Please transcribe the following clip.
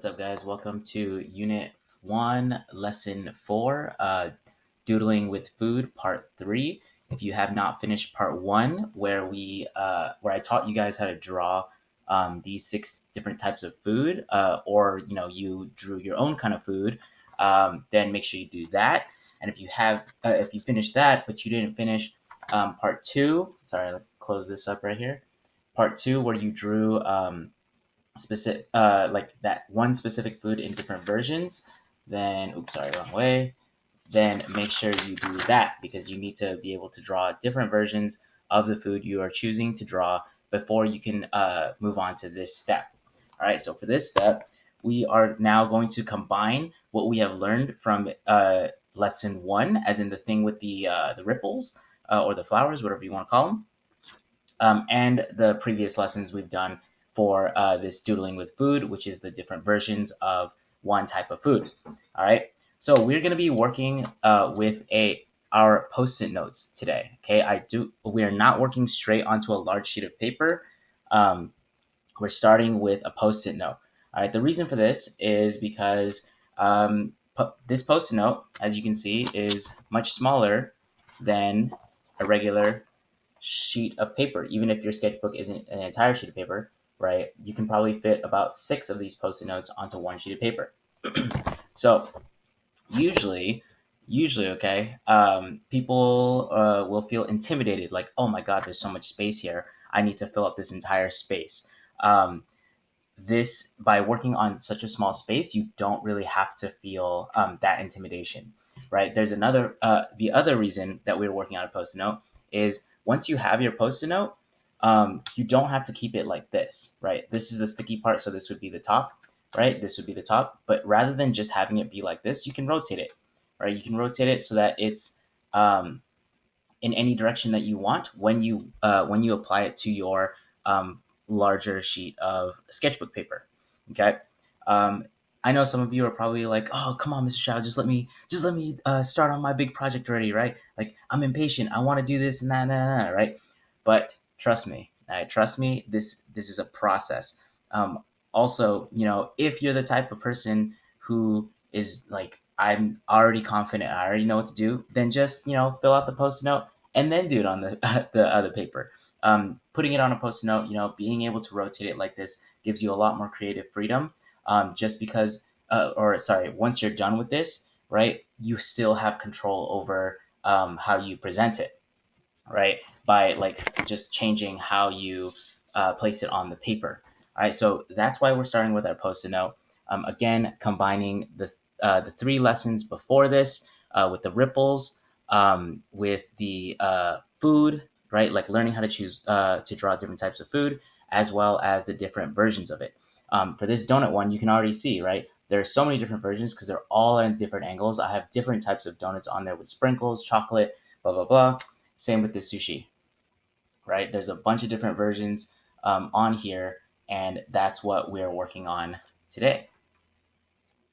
What's up, guys? Welcome to Unit 1, Lesson 4, Doodling with Food, Part 3. If you have not finished Part 1, where I taught you guys how to draw these 6 different types of food, or you drew your own kind of food, then make sure you do that. And if you finished that but you didn't finish Part 2, sorry, let's close this up right here. Part 2, where you drew specific like that one specific food in different versions, then oops, sorry, wrong way. Then make sure you do that because you need to be able to draw different versions of the food you are choosing to draw before you can move on to this step. All right, so for this step, we are now going to combine what we have learned from lesson 1, as in the thing with the ripples, or the flowers, whatever you want to call them, and the previous lessons we've done for this doodling with food, which is the different versions of one type of food. All right. So we're going to be working with our post-it notes today. Okay. We are not working straight onto a large sheet of paper. We're starting with a post-it note. All right. The reason for this is because this post-it note, as you can see, is much smaller than a regular sheet of paper. Even if your sketchbook isn't an entire sheet of paper, right, you can probably fit about 6 of these post-it notes onto one sheet of paper. So usually, okay, people will feel intimidated, like, oh my God, there's so much space here. I need to fill up this entire space. Um, this By working on such a small space, you don't really have to feel that intimidation, right? There's the other reason that we're working on a post-it note is once you have your post-it note, you don't have to keep it like this, right? This is the sticky part, so this would be the top, right? This would be the top, but rather than just having it be like this, you can rotate it, right? You can rotate it so that it's in any direction that you want when you apply it to your larger sheet of sketchbook paper. Okay. Um, I know some of you are probably like, "Oh, come on, Mr. Shao, just let me start on my big project already, right? Like, I'm impatient. I want to do this and that, right?" But trust me, trust me. This is a process. Also, if you're the type of person who is like, I'm already confident, I already know what to do, then just fill out the post-it note and then do it on the the other paper. Putting it on a post-it note, being able to rotate it like this gives you a lot more creative freedom. Just because, or sorry, once you're done with this, right, you still have control over how you present it, right? By like just changing how you place it on the paper. All right, so that's why we're starting with our post-it note. Again, combining the 3 lessons before this with the ripples, with the food, right? Like learning how to choose to draw different types of food, as well as the different versions of it. For this donut one, you can already see, right? There are so many different versions because they're all at different angles. I have different types of donuts on there with sprinkles, chocolate, blah, blah, blah. Same with the sushi, right? There's a bunch of different versions on here, and that's what we're working on today.